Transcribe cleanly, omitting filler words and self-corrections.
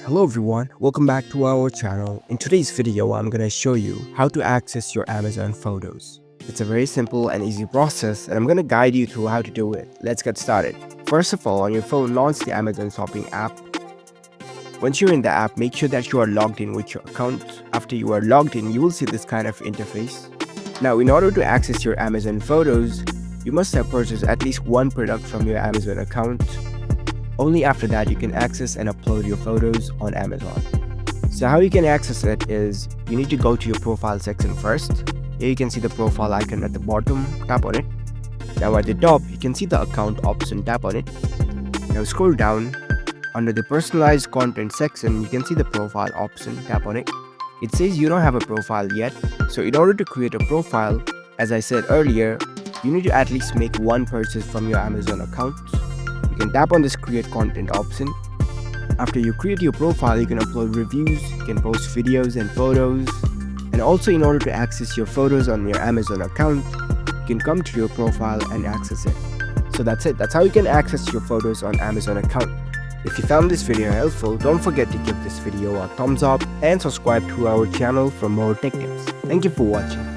Hello everyone, welcome back to our channel. In today's video, I'm gonna show you how to access your Amazon photos. It's a very simple and easy process and I'm gonna guide you through how to do it. Let's get started. First of all, on your phone, launch the Amazon Shopping app. Once you're in the app, make sure that you are logged in with your account. After you are logged in, you will see this kind of interface. Now, in order to access your Amazon photos, you must have purchased at least one product from your Amazon account. Only after that you can access and upload your photos on Amazon. So how you can access it is you need to go to your profile section first. Here you can see the profile icon at the bottom, tap on it. Now at the top you can see the account option, tap on it. Now scroll down. Under the personalized content section you can see the profile option, tap on it. It says you don't have a profile yet, so in order to create a profile, as I said earlier, you need to at least make one purchase from your Amazon account. You can tap on this create content option. After you create your profile, you can upload reviews, you can post videos and photos. And also, in order to access your photos on your Amazon account, you can come to your profile and access it. So that's it. That's how you can access your photos on Amazon account. If you found this video helpful, don't forget to give this video a thumbs up and subscribe to our channel for more tech tips. Thank you for watching.